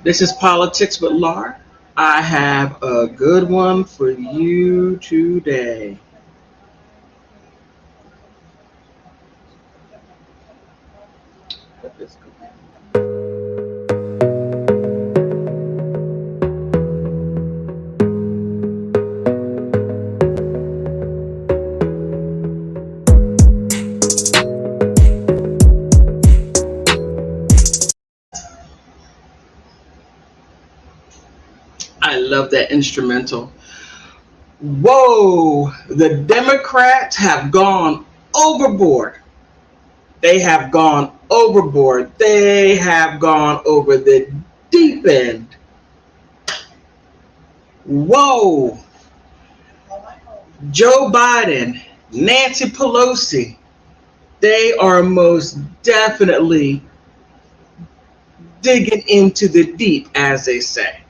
This is Politics with Lar. I have a good one for you today. I love that instrumental. Whoa, the Democrats have gone overboard. They have gone overboard. They have gone over the deep end. Whoa, Joe Biden, Nancy Pelosi, they are most definitely digging into the deep, as they say.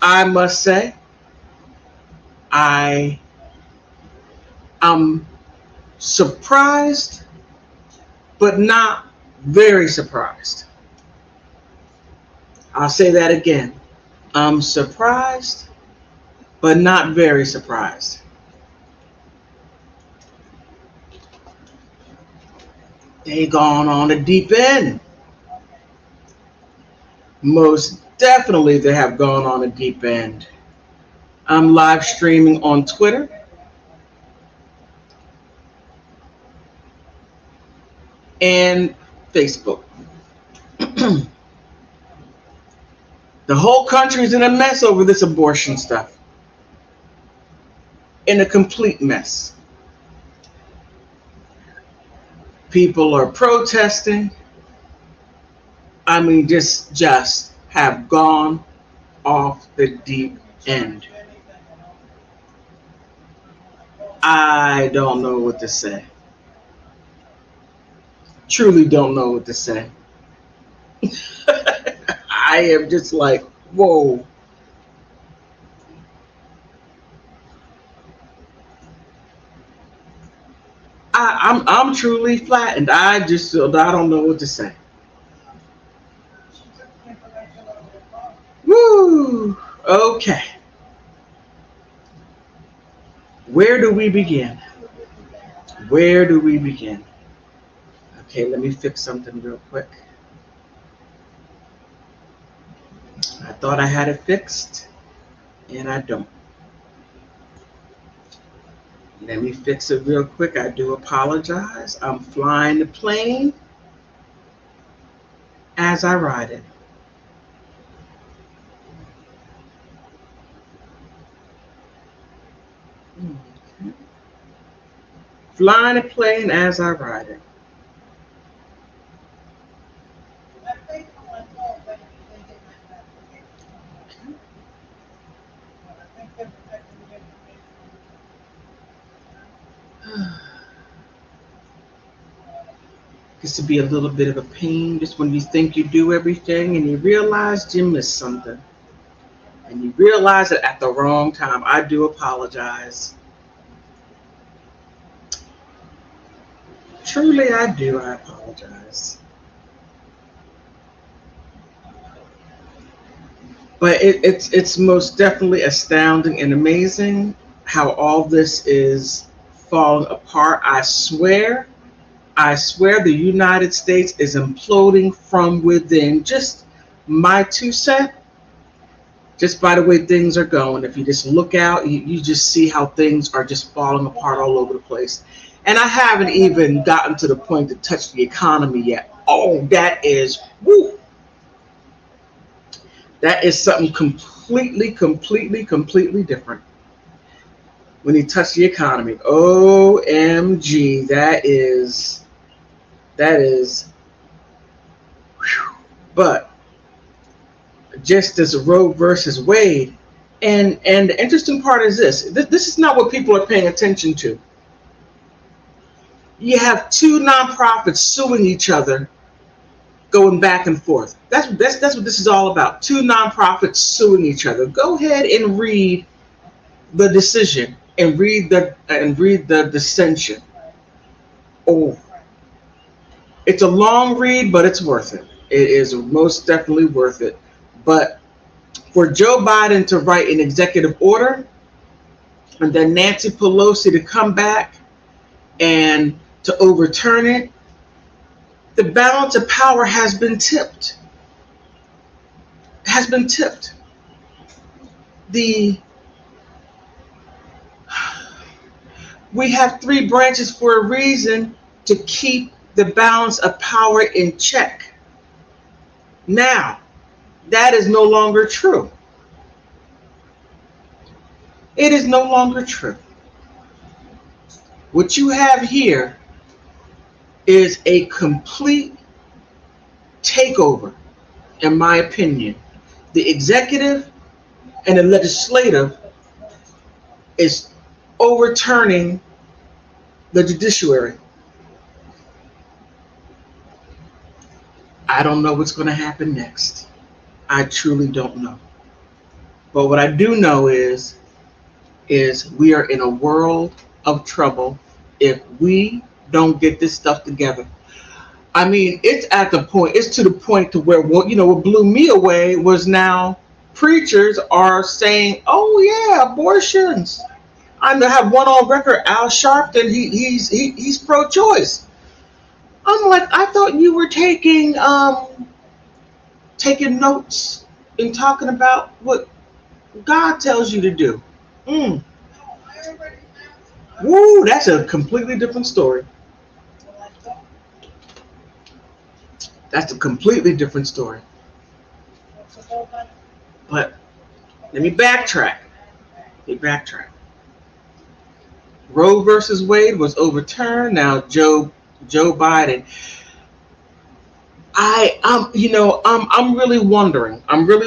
I must say, I am surprised, but not very surprised. I'll say that again. I'm surprised, but not very surprised. They gone on the deep end. Most definitely they have gone on the deep end. I'm live streaming on Twitter. And Facebook. The whole country's in a mess over this abortion stuff. In a complete mess. People are protesting. I mean, just have gone off the deep end. I don't know what to say. Truly don't know what to say. I am just like, whoa. I'm truly flattened. I don't know what to say. Woo. Okay. Where do we begin? Where do we begin? Okay, let me fix something real quick. I thought I had it fixed, and I don't. Let me fix it real quick. I do apologize. I'm flying the plane as I ride it. Okay. Flying the plane as I ride it. Gets to be a little bit of a pain just when you think you do everything and you realize you missed something. And you realize it at the wrong time. I do apologize. Truly, I do. I apologize. But it's most definitely astounding and amazing how all this is falling apart. I swear the United States is imploding from within. Just my 2 cents. Just by the way things are going. If you just look out, you just see how things are just falling apart all over the place. And I haven't even gotten to the point to touch the economy yet. Oh, that is, woo. That is something completely different. When you touch the economy, OMG, that is, whew. But just as Roe versus Wade, and the interesting part is this is not what people are paying attention to. You have two nonprofits suing each other, going back and forth. That's what this is all about. Two nonprofits suing each other. Go ahead and read the decision and read the dissension. Oh, it's a long read, but it's worth it. It is most definitely worth it. But for Joe Biden to write an executive order and then Nancy Pelosi to come back and to overturn it, the balance of power has been tipped. Has been tipped. We have three branches for a reason, to keep the balance of power in check. Now, that is no longer true. It is no longer true. What you have here is a complete takeover, in my opinion. The executive and the legislative is overturning the judiciary. I don't know what's going to happen next. I truly don't know. But what I do know is we are in a world of trouble if we don't get this stuff together. I mean, it's to the point to where, what blew me away was now preachers are saying, "Oh yeah, abortions." I have one on record, Al Sharpton. He's pro-choice. I'm like, I thought you were taking notes and talking about what God tells you to do. Woo, that's a completely different story. That's a completely different story. But let me backtrack. Roe versus Wade was overturned. Now Joe Biden. I'm really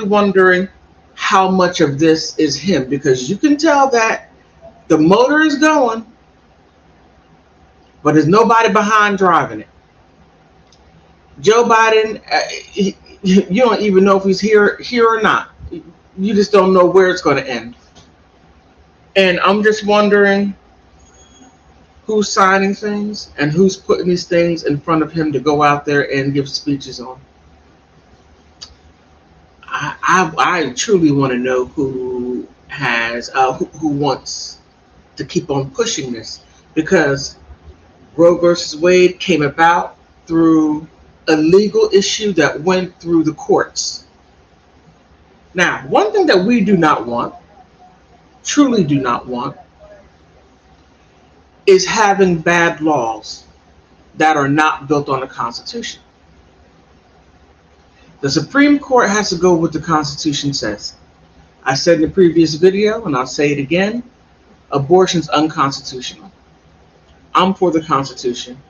wondering. How much of this is him, because you can tell that the motor is going, but there's nobody behind driving it. Joe Biden, you don't even know if he's here or not. You just don't know where it's going to end. And I'm just wondering who's signing things and who's putting these things in front of him to go out there and give speeches on. I truly want to know who wants to keep on pushing this, because Roe versus Wade came about through a legal issue that went through the courts. Now, one thing that we do not want, truly do not want, is having bad laws that are not built on the Constitution. The Supreme Court has to go with what the Constitution says. I said in the previous video, and I'll say it again, abortion's unconstitutional. I'm for the Constitution.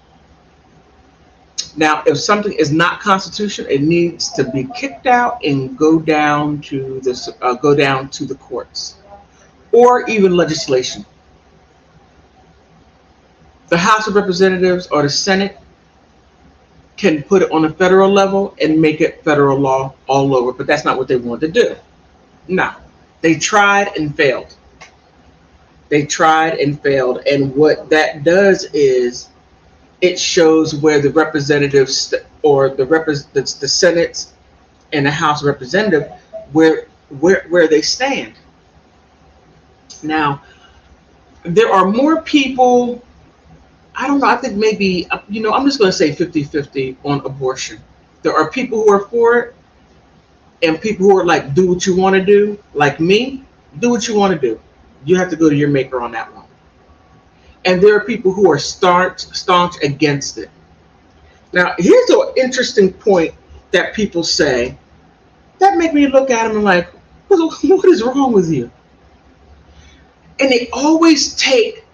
Now, if something is not constitutional, it needs to be kicked out and go down to the courts, or even legislation. The House of Representatives or the Senate can put it on a federal level and make it federal law all over, but that's not what they wanted to do. No, they tried and failed. And what that does is it shows where the representatives or the Senate and the House of Representatives where they stand. Now, there are more people. I don't know, I think maybe, I'm just going to say 50-50 on abortion. There are people who are for it and people who are like, do what you want to do. Like me, do what you want to do. You have to go to your maker on that one. And there are people who are staunch against it. Now, here's an interesting point that people say that make me look at them and like, what is wrong with you? And they always take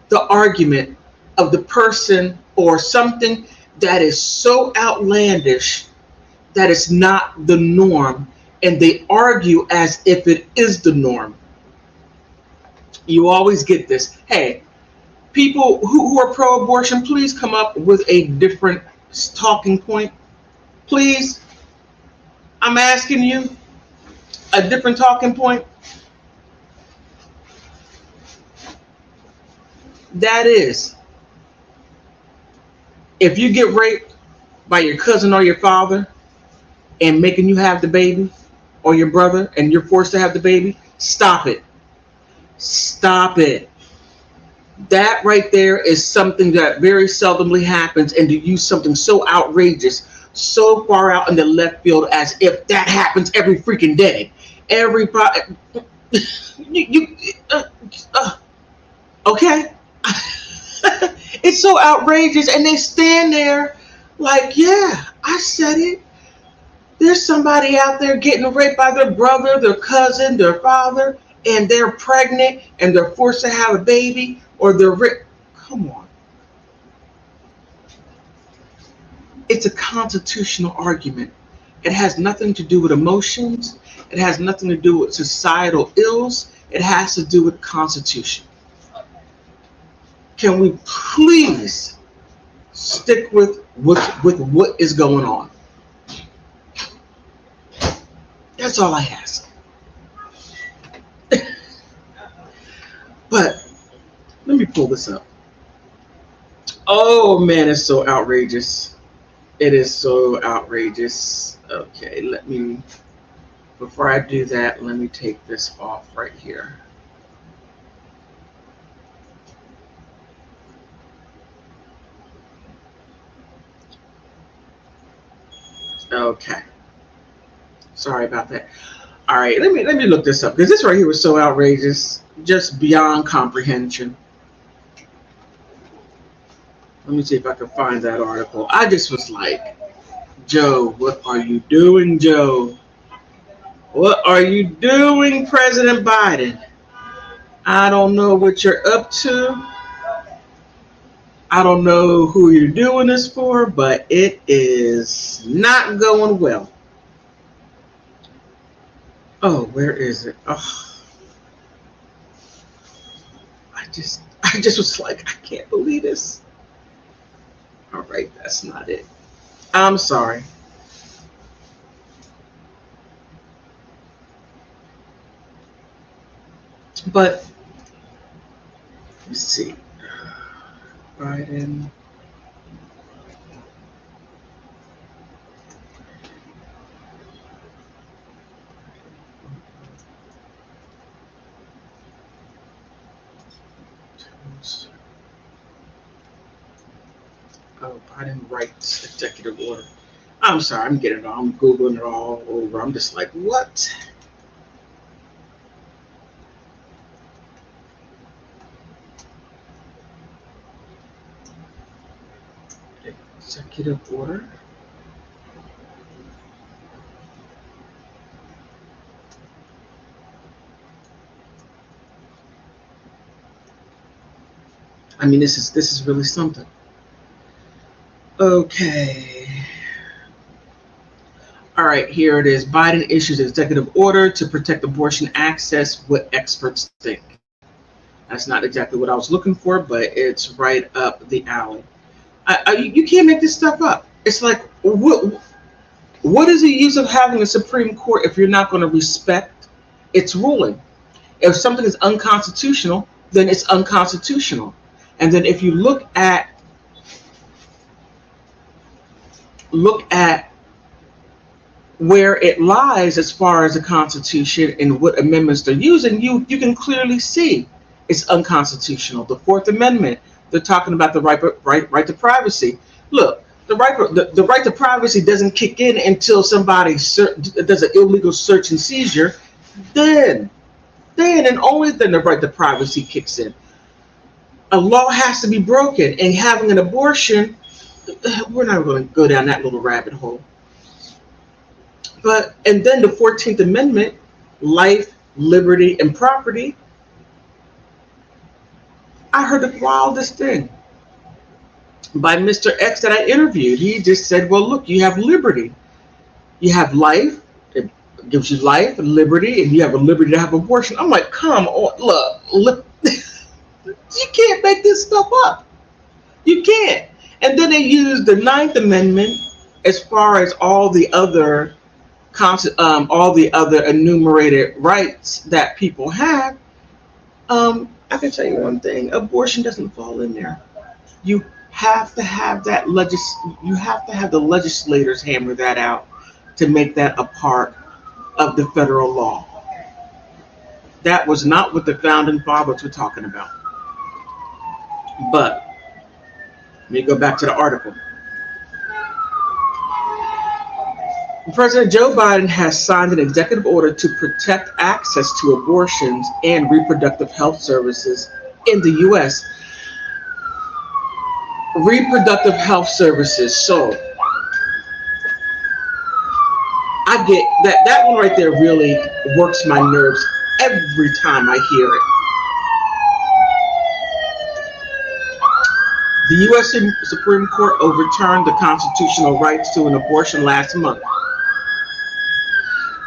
the argument of the person or something that is so outlandish that it's not the norm, and they argue as if it is the norm. You always get this. Hey, people who are pro-abortion, please come up with a different talking point. Please, I'm asking you a different talking point. That is, if you get raped by your cousin or your father, and making you have the baby, or your brother, and you're forced to have the baby, stop it. Stop it. That right there is something that very seldomly happens, and to use something so outrageous, so far out in the left field, as if that happens every freaking day. Everybody, you uh, okay? It's so outrageous, and they stand there like, yeah, I said it. There's somebody out there getting raped by their brother, their cousin, their father, and they're pregnant, and they're forced to have a baby, or they're raped. Come on. It's a constitutional argument. It has nothing to do with emotions. It has nothing to do with societal ills. It has to do with the Constitution. Can we please stick with what is going on? That's all I ask. But let me pull this up. Oh man, it's so outrageous. It is so outrageous. Okay, before I do that, let me take this off right here. Okay. Sorry about that. All right, let me look this up, because this right here was so outrageous, just beyond comprehension. Let me see if I can find that article. I just was like, Joe, what are you doing, Joe? What are you doing, President Biden? I don't know what you're up to. I don't know who you're doing this for, but it is not going well. Oh, where is it? Oh, I just was like, I can't believe this. All right, that's not it. I'm sorry. But let's see. Biden. Oh, Biden writes executive order. I'm sorry, I'm getting it all. I'm Googling it all over. I'm just like, what? Executive order? I mean, this is really something. Okay. All right, here it is. Biden issues executive order to protect abortion access, what experts think. That's not exactly what I was looking for, but it's right up the alley. You can't make this stuff up. It's like, what is the use of having a Supreme Court if you're not going to respect its ruling? If something is unconstitutional, then it's unconstitutional. And then if you look at where it lies as far as the Constitution and what amendments they're using, you can clearly see it's unconstitutional. The Fourth Amendment, they're talking about the right to privacy. Look, the right to privacy doesn't kick in until somebody does an illegal search and seizure. Then, and only then the right to privacy kicks in. A law has to be broken, and having an abortion, we're not going to go down that little rabbit hole. And then the 14th Amendment, life, liberty, and property. I heard the wildest thing by Mr. X that I interviewed. He just said, well, look, you have liberty. You have life. It gives you life and liberty, and you have a liberty to have abortion. I'm like, come on, look. You can't make this stuff up. You can't. And then they use the Ninth Amendment as far as all the other enumerated rights that people have. I can tell you one thing: abortion doesn't fall in there. You have to have that you have to have the legislators hammer that out to make that a part of the federal law. That was not what the founding fathers were talking about. But let me go back to the article. President Joe Biden has signed an executive order to protect access to abortions and reproductive health services in the U.S. Reproductive health services. So I get that one right there really works my nerves every time I hear it. The U.S. Supreme Court overturned the constitutional rights to an abortion last month.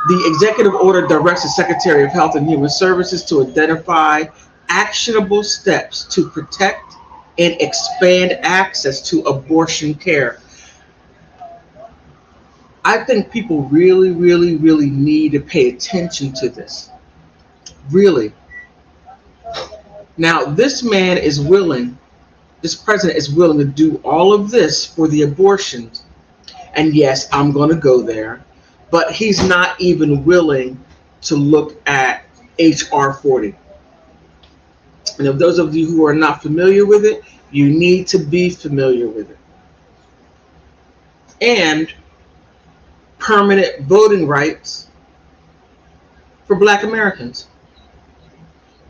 The executive order directs the Secretary of Health and Human Services to identify actionable steps to protect and expand access to abortion care. I think people really, really, really need to pay attention to this. Really. Now, this president is willing to do all of this for the abortions. And yes, I'm going to go there. But he's not even willing to look at H.R. 40. And if those of you who are not familiar with it, you need to be familiar with it. And permanent voting rights for Black Americans.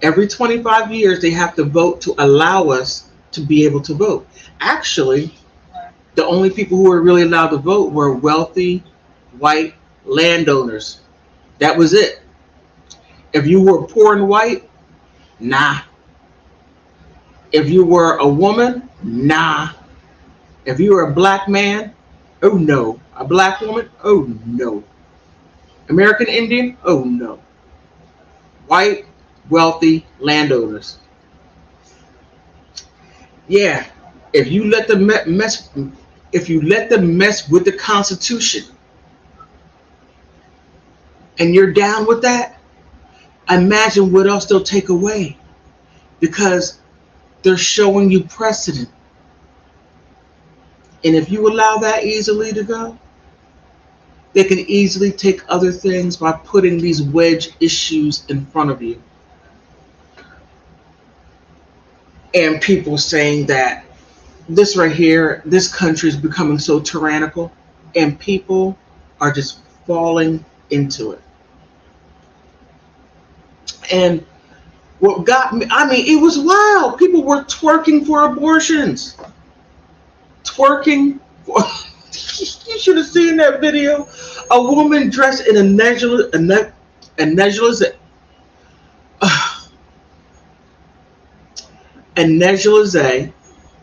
Every 25 years, they have to vote to allow us to be able to vote. Actually, the only people who were really allowed to vote were wealthy, white landowners. That was it. If you were poor and white, nah. If you were a woman, nah. If you were a Black man, oh no. A Black woman, oh no. American Indian, oh no. White, wealthy landowners. Yeah, if you let them mess with the Constitution, and you're down with that, imagine what else they'll take away, because they're showing you precedent. And if you allow that easily to go, they can easily take other things by putting these wedge issues in front of you. And people saying that this right here, this country is becoming so tyrannical, and people are just falling into it. And what got me, it was wild. People were twerking for abortions. Twerking for, you should have seen that video. A woman dressed in a negligee.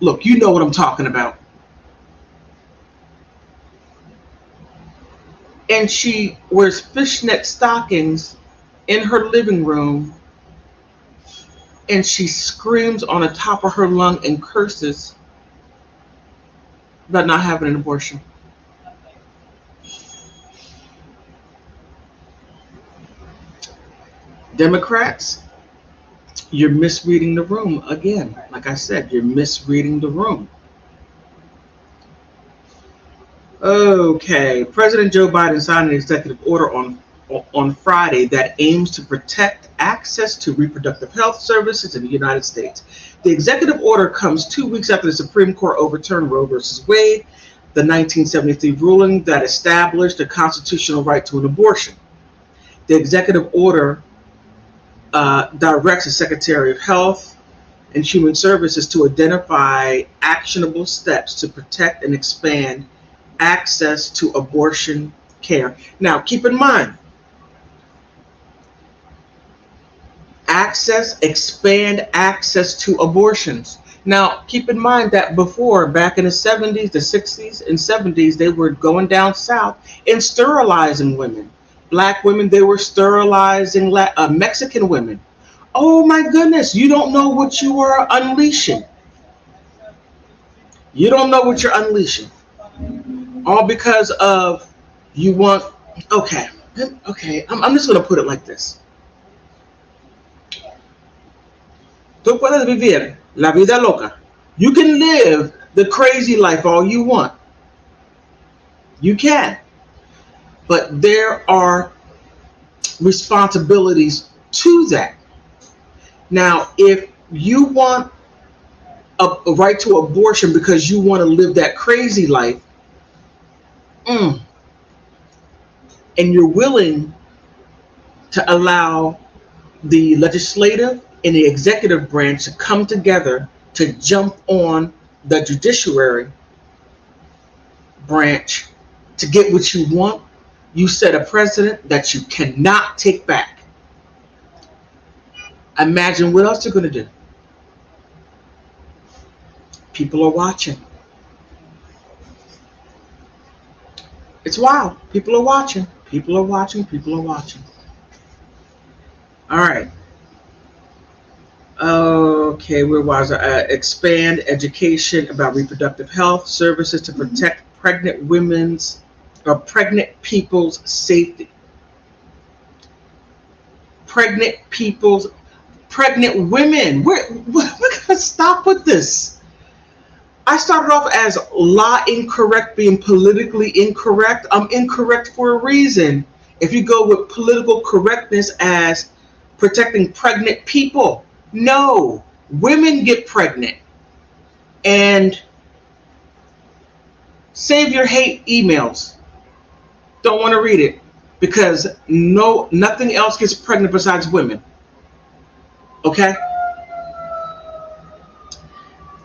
Look, you know what I'm talking about. And she wears fishnet stockings in her living room, and she screams on the top of her lung and curses about not having an abortion. Democrats, you're misreading the room again. Like I said, you're misreading the room. Okay, President Joe Biden signed an executive order on Friday that aims to protect access to reproductive health services in the United States. The executive order comes 2 weeks after the Supreme Court overturned Roe v. Wade, the 1973 ruling that established the constitutional right to an abortion. The executive order directs the Secretary of Health and Human Services to identify actionable steps to protect and expand access to abortion care. Now, keep in mind, expand access to abortions. Now, keep in mind that before, back in the 70s, the 60s, and 70s, they were going down south and sterilizing women. Black women, they were sterilizing Mexican women. Oh my goodness, you don't know what you are unleashing. You don't know what you're unleashing. All because of you want, okay, I'm just going to put it like this. Tú puedes vivir la vida loca. You can live the crazy life all you want. You can. but there are responsibilities to that. Now, if you want a right to abortion because you want to live that crazy life, mm, and you're willing to allow the legislative and the executive branch to come together to jump on the judiciary branch to get what you want, you set a precedent that you cannot take back. Imagine what else you're going to do. People are watching. It's wild. People are watching. People are watching. People are watching. All right. Okay, where was I? Expand education about reproductive health services to protect pregnant people's safety. Pregnant women. We're gonna stop with this. I started off as law incorrect, being politically incorrect. I'm incorrect for a reason. If you go with political correctness as protecting pregnant people, no, women get pregnant. And save your hate emails. Don't want to read it because nothing else gets pregnant besides women. Okay?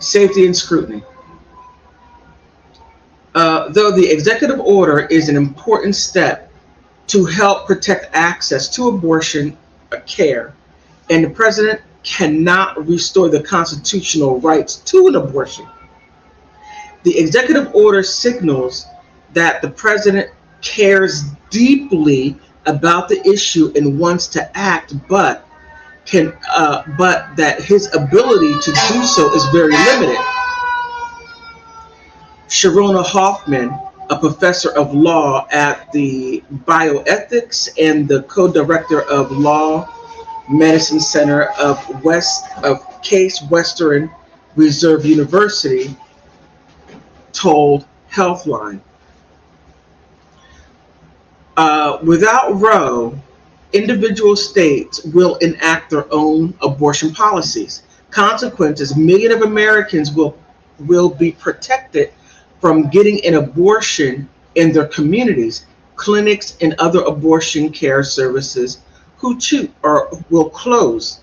Safety and scrutiny. Though the executive order is an important step to help protect access to abortion care, and the president cannot restore the constitutional rights to an abortion, the executive order signals that the president cares deeply about the issue and wants to act, but that his ability to do so is very limited. Sharona Hoffman, a professor of law at the Bioethics and the co-director of Law Medicine Center of Case Western Reserve University, told Healthline. Without Roe, individual states will enact their own abortion policies. Consequences, millions of Americans will be protected from getting an abortion in their communities. Clinics and other abortion care services who choose or will close.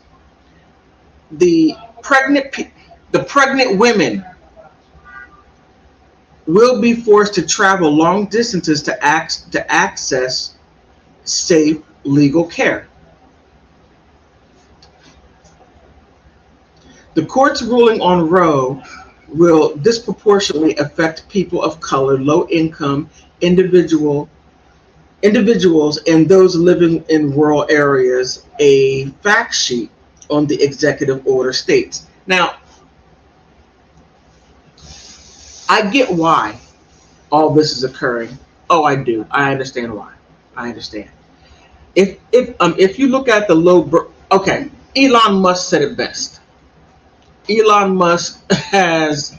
The pregnant women will be forced to travel long distances to access safe legal care. The court's ruling on Roe will disproportionately affect people of color, low-income individuals, and those living in rural areas, a fact sheet on the executive order states. Now, I get why all this is occurring. Oh, I do. I understand why. I understand. If you look at okay, Elon Musk said it best. Elon Musk has,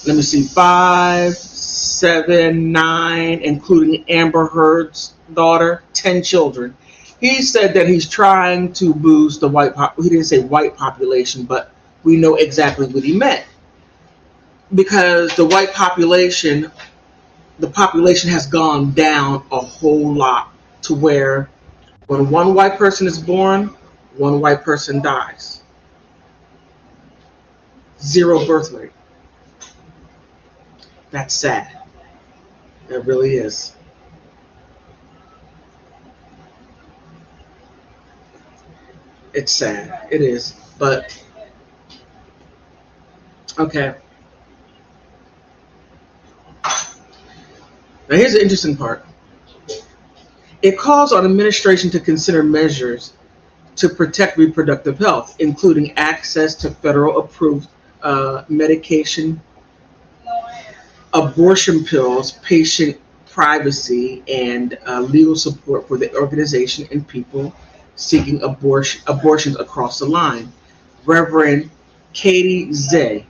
let me see, 5, 7, 9, including Amber Heard's daughter, 10 children. He said that he's trying to boost the he didn't say white population, but we know exactly what he meant. Because the population has gone down a whole lot to where when one white person is born, one white person dies. 0 birth rate. That's sad. It really is. It's sad. It is. But, okay. Now here's the interesting part. It calls on administration to consider measures to protect reproductive health, including access to federal approved medication, abortion pills, patient privacy, and legal support for the organization and people seeking abortions across the line. Reverend Katie Zay,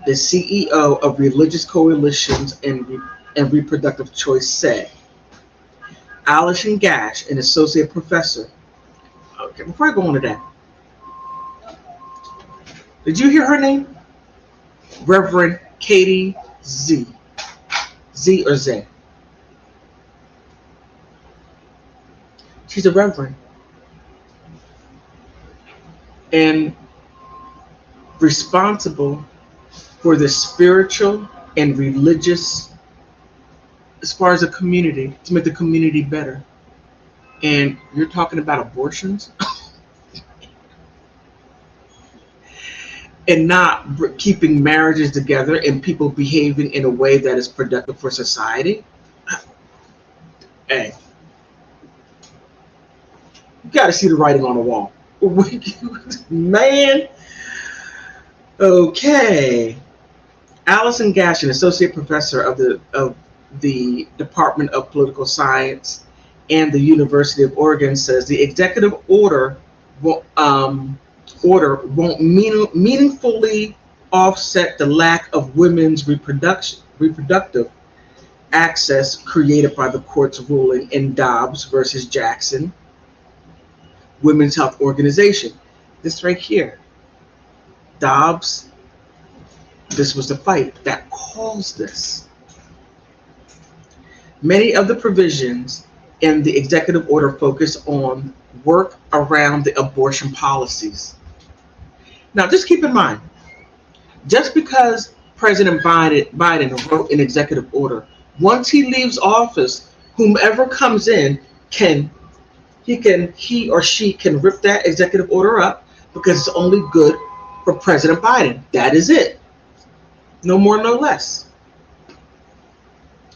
the CEO of Religious Coalitions and Reproductive Choice, said, Alison Gash, an associate professor. Okay, before I go on to that, did you hear her name? Reverend Katie Z. Z or Z. She's a reverend and responsible for the spiritual and religious, as far as a community, to make the community better. And you're talking about abortions and not keeping marriages together and people behaving in a way that is productive for society. Hey, you got to see the writing on the wall. Man. Okay. Alison Gash, an associate professor of the Department of Political Science and the University of Oregon, says the executive order won't meaningfully offset the lack of women's reproductive access created by the court's ruling in Dobbs versus Jackson Women's Health Organization. This right here, Dobbs, this was the fight that caused this. Many of the provisions in the executive order focus on work around the abortion policies. Now, just keep in mind, just because President Biden wrote an executive order, once he leaves office, whomever comes in he or she can rip that executive order up because it's only good for President Biden. That is it. No more, no less.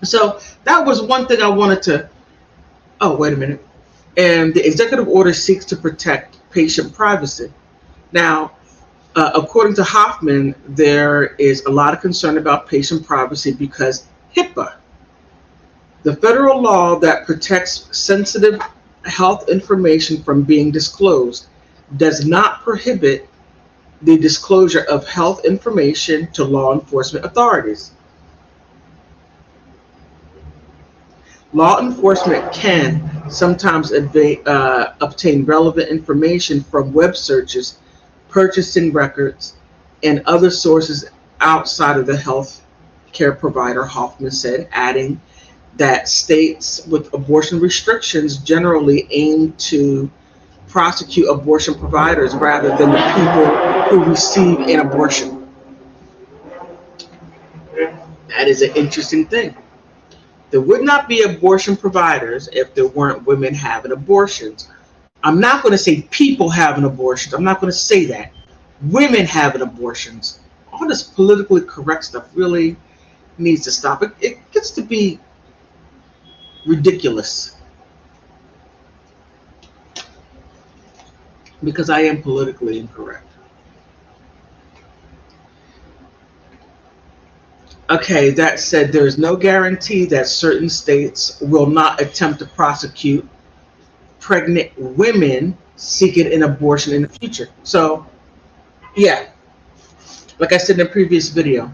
So that was one thing I wanted to, oh, wait a minute. And the executive order seeks to protect patient privacy. Now, according to Hoffman, there is a lot of concern about patient privacy because HIPAA, the federal law that protects sensitive health information from being disclosed, does not prohibit the disclosure of health information to law enforcement authorities. Law enforcement can sometimes obtain relevant information from web searches, purchasing records, and other sources outside of the health care provider, Hoffman said, adding that states with abortion restrictions generally aim to prosecute abortion providers rather than the people who receive an abortion. That is an interesting thing. There would not be abortion providers if there weren't women having abortions. I'm not going to say people having abortions. I'm not going to say that. Women having abortions. All this politically correct stuff really needs to stop. It gets to be ridiculous. Because I am politically incorrect. Okay, that said, there is no guarantee that certain states will not attempt to prosecute pregnant women seeking an abortion in the future. So, yeah, like I said in the previous video,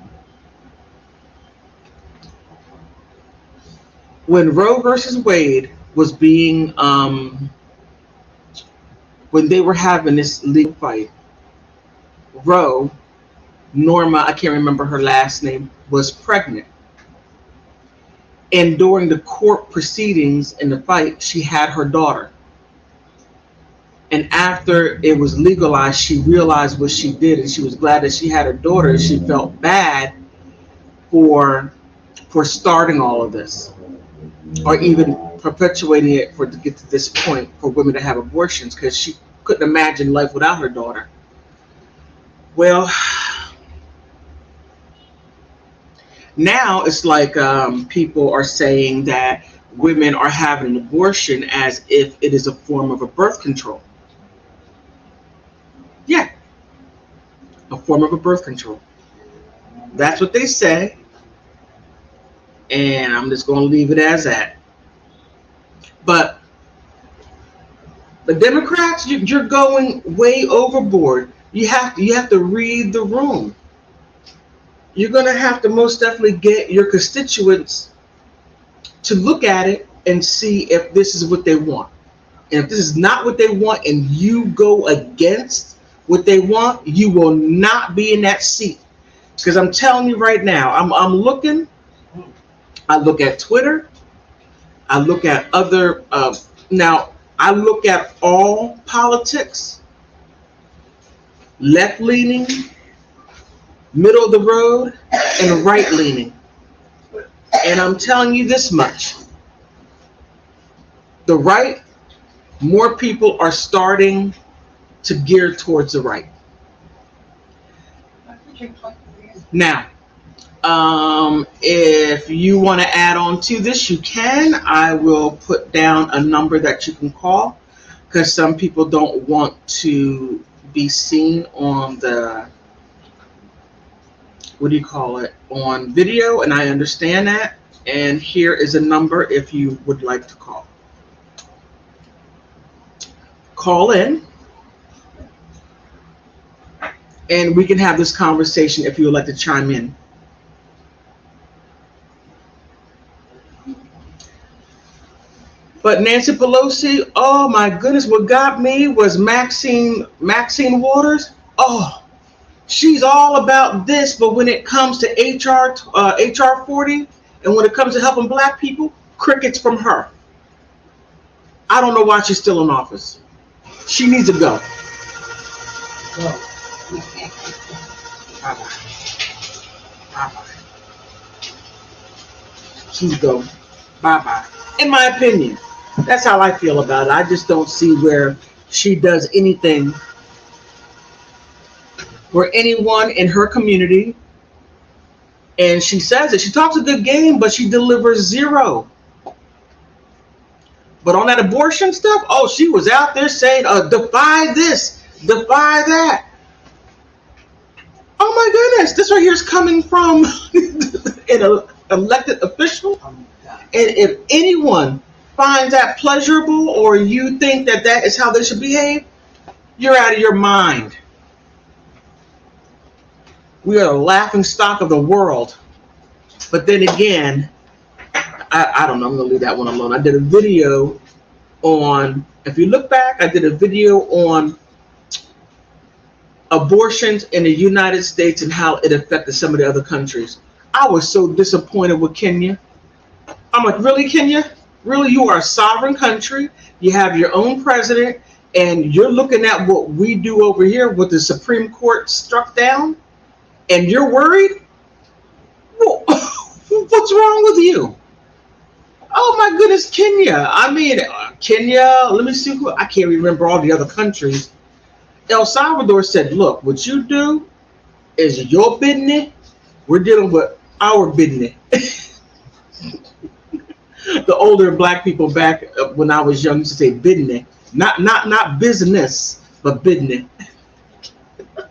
when Roe versus Wade was being, when they were having this legal fight, Roe, Norma, I can't remember her last name, was pregnant. And during the court proceedings in the fight, she had her daughter. And after it was legalized, she realized what she did, and she was glad that she had her daughter, and she felt bad for starting all of this, or even perpetuating it to get to this point for women to have abortions, because she couldn't imagine life without her daughter. Well, now it's like people are saying that women are having an abortion as if it is a form of a birth control. Yeah, a form of a birth control. That's what they say, and I'm just going to leave it as that. But the Democrats, you're going way overboard. You have to read the room. You're going to have to most definitely get your constituents to look at it and see if this is what they want. And if this is not what they want and you go against what they want, you will not be in that seat. Because I'm telling you right now, I'm looking, I look at Twitter, I look at other, now I look at all politics, left leaning, middle of the road, and right leaning. And I'm telling you this much. The right, more people are starting to gear towards the right. Now, if you want to add on to this, you can. I will put down a number that you can call because some people don't want to be seen on the, what do you call it, on video, and I understand that. And here is a number if you would like to call. Call in, and we can have this conversation if you would like to chime in. But Nancy Pelosi, oh my goodness, what got me was Maxine Waters. Oh, she's all about this, but when it comes to HR 40, and when it comes to helping black people, crickets from her. I don't know why she's still in office. She needs to go. Bye-bye. Bye-bye. She needs to go. Bye-bye. In my opinion, that's how I feel about it. I just don't see where she does anything for anyone in her community. And she says it. She talks a good game, but she delivers zero. But on that abortion stuff, oh, she was out there saying, defy this, defy that. Oh my goodness, this right here is coming from an elected official. And if anyone finds that pleasurable, or you think that that is how they should behave, you're out of your mind. We are the laughing stock of the world. But then again, I don't know, I'm going to leave that one alone. I did a video on, if you look back, I did a video on abortions in the United States and how it affected some of the other countries. I was so disappointed with Kenya. I'm like, really, Kenya? Really? You are a sovereign country. You have your own president, and you're looking at what we do over here, what the Supreme Court struck down, and you're worried? Well, what's wrong with you? Oh my goodness, Kenya. I mean, Kenya, let me see who, I can't remember all the other countries. El Salvador said, look, what you do is your business. We're dealing with our business. The older black people back when I was young used to say business. Not business, but business.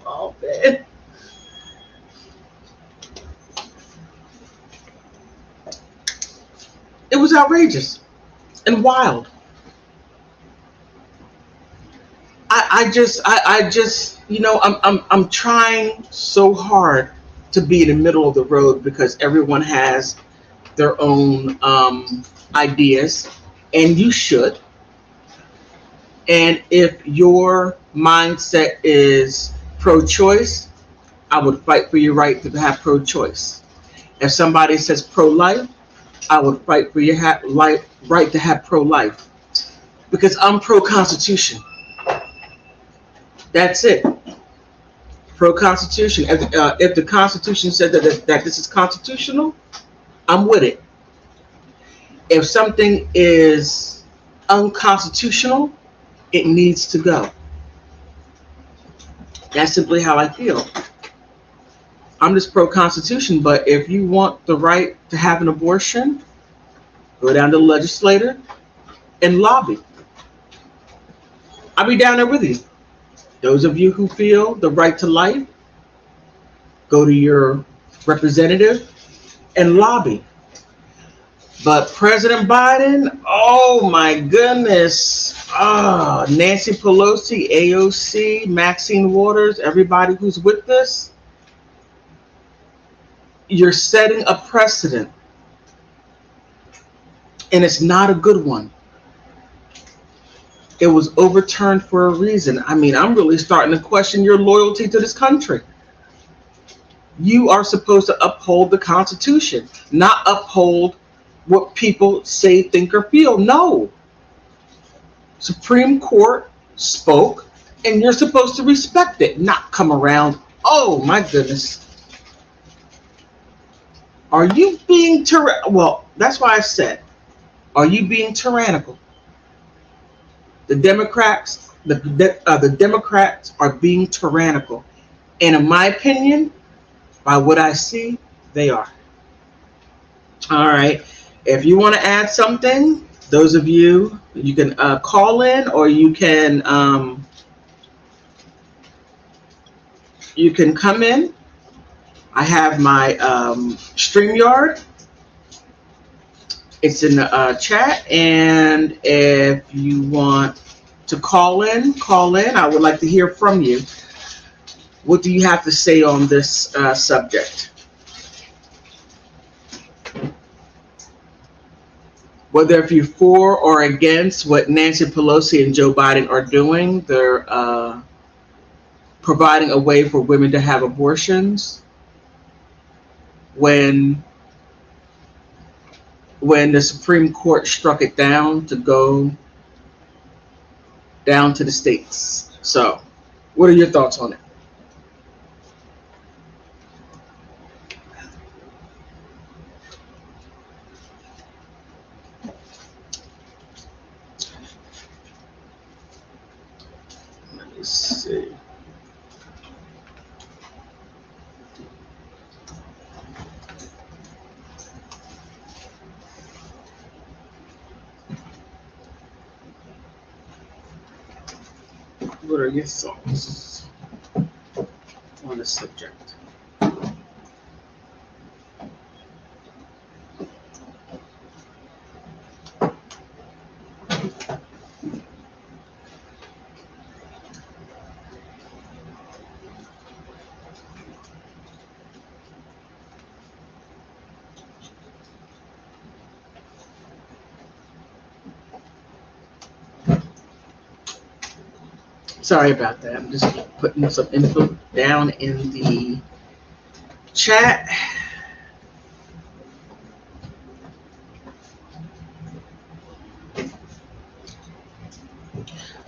Oh, man. It was outrageous and wild. I just, you know, I'm trying so hard to be in the middle of the road because everyone has their own ideas, and you should. And if your mindset is pro-choice, I would fight for your right to have pro-choice. If somebody says pro-life, I would fight for your right to have pro-life, because I'm pro-Constitution. That's it. Pro-Constitution. If the Constitution said that this is constitutional, I'm with it. If something is unconstitutional, it needs to go. That's simply how I feel. I'm just pro-Constitution, but if you want the right to have an abortion, go down to the legislator and lobby. I'll be down there with you. Those of you who feel the right to life, go to your representative and lobby. But President Biden, oh my goodness. Nancy Pelosi, AOC, Maxine Waters, everybody who's with this, you're setting a precedent And it's not a good one. It was overturned for a reason. I mean, I'm really starting to question your loyalty to this country. You are supposed to uphold the Constitution, not uphold what people say, think, or feel. No. Supreme Court spoke, and you're supposed to respect it, not come around. Oh my goodness. Are you being well, that's why I said, are you being tyrannical? The Democrats are being tyrannical. And in my opinion, by what I see, they are. All right. If you want to add something, those of you, you can call in, or you can come in. I have my StreamYard. It's in the chat, and if you want to call in, call in. I would like to hear from you. What do you have to say on this subject? Whether if you're for or against what Nancy Pelosi and Joe Biden are doing, they're providing a way for women to have abortions when the Supreme Court struck it down to go down to the states. So, what are your thoughts on it? Let me see. What are your thoughts on the subject? Sorry about that. I'm just putting some info down in the chat.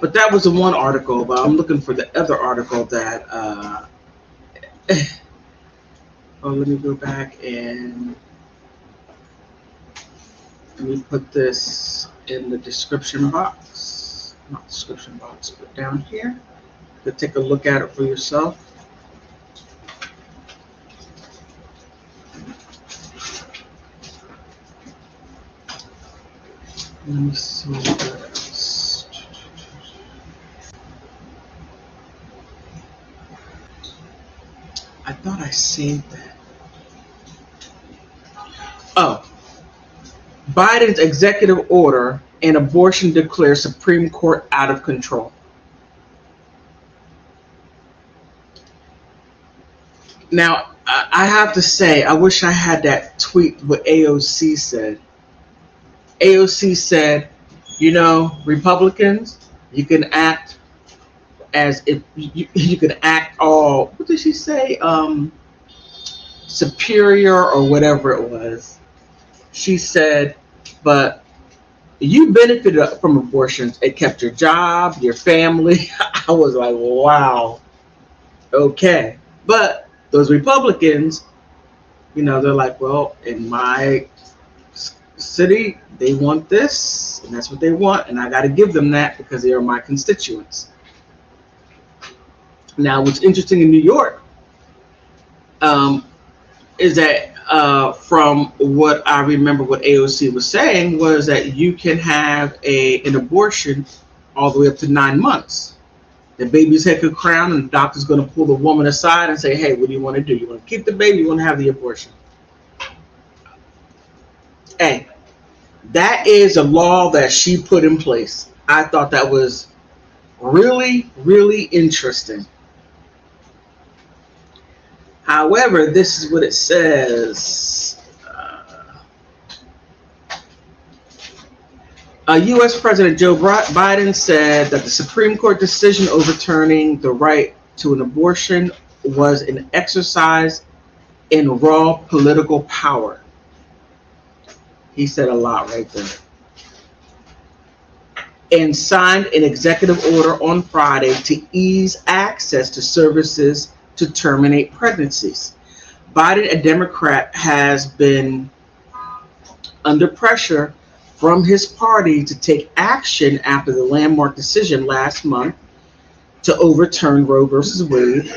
But that was the one article. But I'm looking for the other article that. Oh, let me go back and let me put this in the description box. Not description box, but down here. To take a look at it for yourself. Let me see what else. I thought I saved that. Oh, Biden's executive order and abortion declares Supreme Court out of control. Now, I have to say, I wish I had that tweet what AOC said. AOC said, Republicans, you can act as if you can act all, what did she say? Superior or whatever it was. She said, but you benefited from abortions. It kept your job, your family. I was like, wow, okay. But those Republicans, they're like, well, in my city, they want this, and that's what they want, and I got to give them that because they are my constituents. Now, what's interesting in New York is that from what I remember what AOC was saying was that you can have an abortion all the way up to 9 months. The baby's head could crown, and the doctor's going to pull the woman aside and say, hey, what do you want to do? You want to keep the baby? You want to have the abortion? Hey, that is a law that she put in place. I thought that was really, really interesting. However, this is what it says. U.S. President Joe Biden said that the Supreme Court decision overturning the right to an abortion was an exercise in raw political power. He said a lot right there. And signed an executive order on Friday to ease access to services to terminate pregnancies. Biden, a Democrat, has been under pressure from his party to take action after the landmark decision last month to overturn Roe versus Wade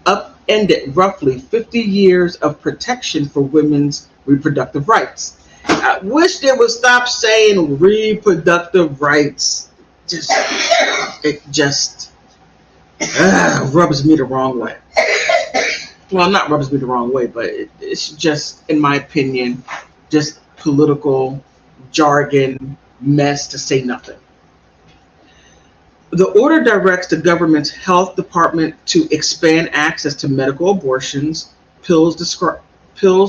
upended roughly 50 years of protection for women's reproductive rights. I wish they would stop saying reproductive rights. It just rubs me the wrong way. Well, not rubs me the wrong way, but it's just, in my opinion, just political jargon mess to say nothing. The order directs the government's health department to expand access to medical abortions, pills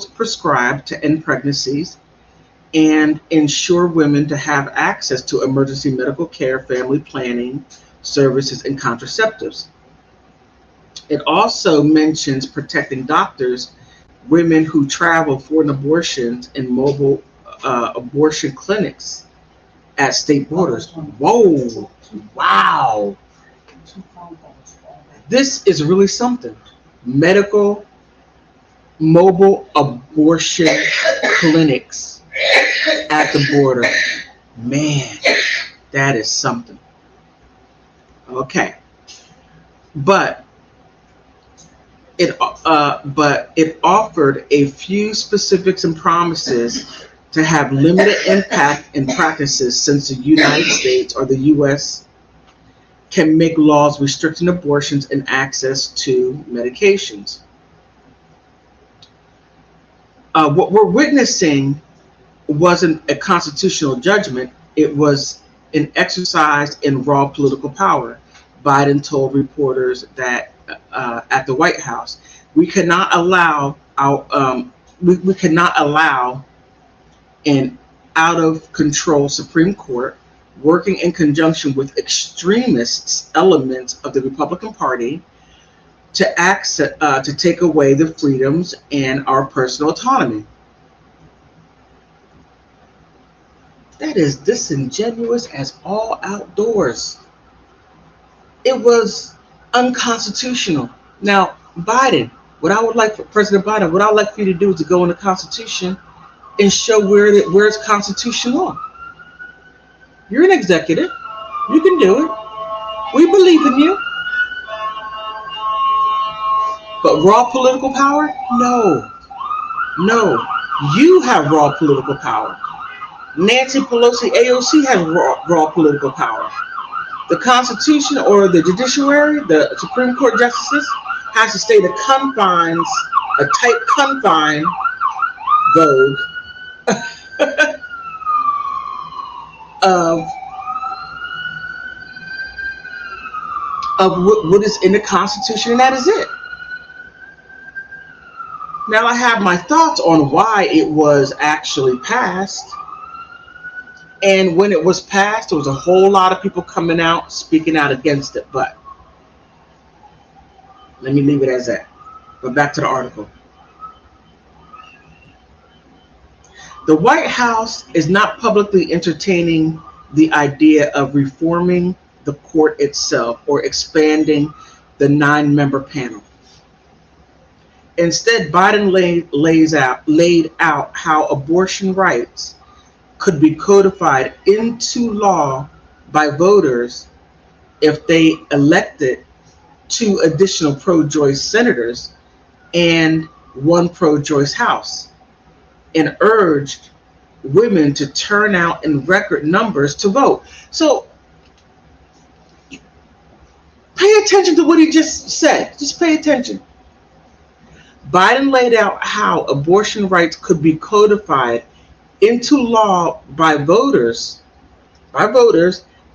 prescribed to end pregnancies, and ensure women to have access to emergency medical care, family planning services, and contraceptives. It also mentions protecting doctors, women who travel for an abortion, and mobile abortion clinics at state borders. Whoa, wow. This is really something. Medical mobile abortion clinics at the border. Man, that is something. Okay. But it offered a few specifics and promises to have limited impact in practices, since the United States or the U.S. can make laws restricting abortions and access to medications. What we're witnessing wasn't a constitutional judgment, it was an exercise in raw political power, Biden told reporters that at the White House. We cannot allow we cannot allow an out of control Supreme Court working in conjunction with extremists elements of the Republican Party to take away the freedoms and our personal autonomy. That is disingenuous as all outdoors. It was unconstitutional. Now, Biden, President Biden, what I would like for you to do is to go in the Constitution and show where it's constitutional. You're an executive. You can do it. We believe in you. But raw political power? No. No. You have raw political power. Nancy Pelosi, AOC, has raw political power. The Constitution or the judiciary, the Supreme Court justices, has to stay the confines, a tight confine, vogue, of what is in the Constitution, and that is it. Now, I have my thoughts on why it was actually passed. And when it was passed, there was a whole lot of people coming out, speaking out against it. But let me leave it as that. But back to the article. The White House is not publicly entertaining the idea of reforming the court itself or expanding the 9-member panel. Instead, Biden laid out how abortion rights could be codified into law by voters if they elected 2 additional pro-choice senators and 1 pro-choice House, and urged women to turn out in record numbers to vote. So pay attention to what he just said. Just pay attention. Biden laid out how abortion rights could be codified into law by voters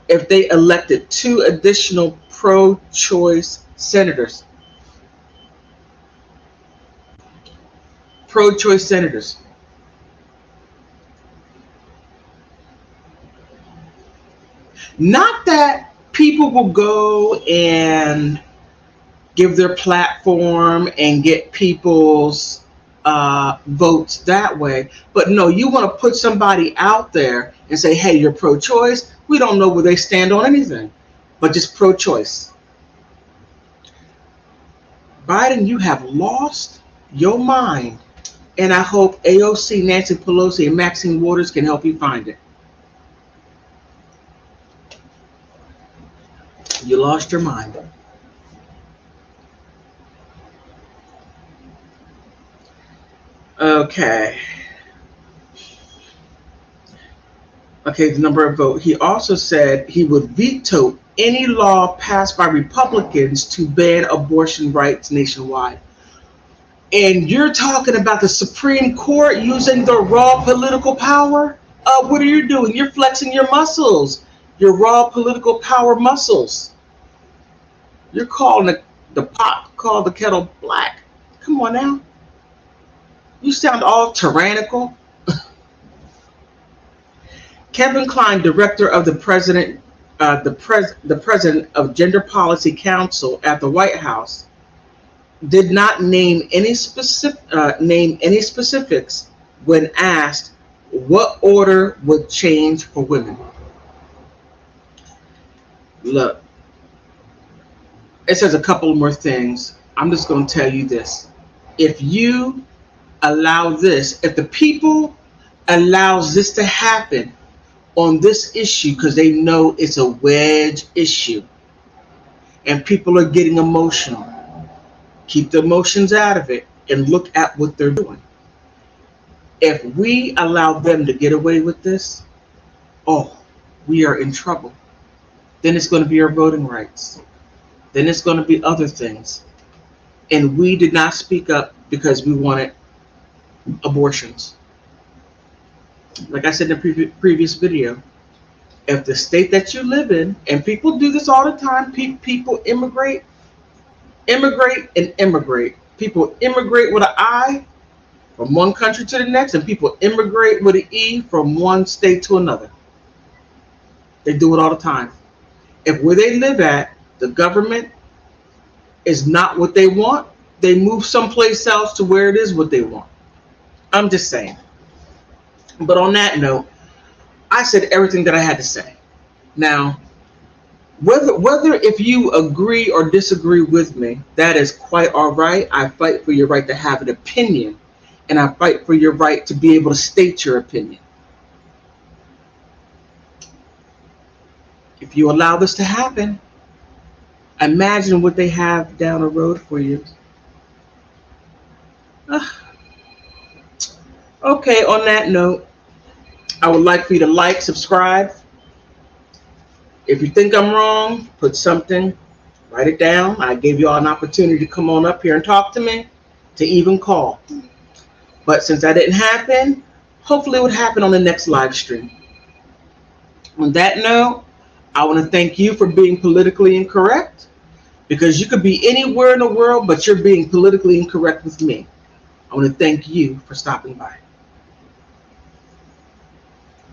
if they elected 2 additional pro-choice senators. Pro-choice senators. Not that people will go and give their platform and get people's votes that way. But no, you want to put somebody out there and say, hey, you're pro-choice. We don't know where they stand on anything, but just pro-choice. Biden, you have lost your mind. And I hope AOC, Nancy Pelosi, and Maxine Waters can help you find it. You lost your mind. Okay. Okay, the number of vote. He also said he would veto any law passed by Republicans to ban abortion rights nationwide. And you're talking about the Supreme Court using their raw political power? What are you doing? You're flexing your muscles, your raw political power muscles. You're calling the pot, call the kettle black. Come on now. You sound all tyrannical. Kevin Kline, director of the president of Gender Policy Council at the White House, did not name any specifics when asked what order would change for women. Look, it says a couple more things. I'm just going to tell you this. If you allow this, if the people allows this to happen on this issue, because they know it's a wedge issue and people are getting emotional, keep the emotions out of it and look at what they're doing. If we allow them to get away with this, oh, we are in trouble. Then it's going to be our voting rights. Then it's going to be other things. And we did not speak up because we wanted abortions. Like I said in the previous video, if the state that you live in, and people do this all the time, people immigrate. People immigrate with an I from one country to the next, and people immigrate with an E from one state to another. They do it all the time. If where they live at, the government is not what they want, they move someplace else to where it is what they want. I'm just saying. But on that note, I said everything that I had to say. Now, whether if you agree or disagree with me, that is quite all right. I fight for your right to have an opinion, and I fight for your right to be able to state your opinion. If you allow this to happen, imagine what they have down the road for you. Okay, on that note, I would like for you to like, subscribe. If you think I'm wrong, put something, write it down. I gave you all an opportunity to come on up here and talk to me, to even call. But since that didn't happen, hopefully it would happen on the next live stream. On that note, I want to thank you for being politically incorrect, because you could be anywhere in the world, but you're being politically incorrect with me. I want to thank you for stopping by.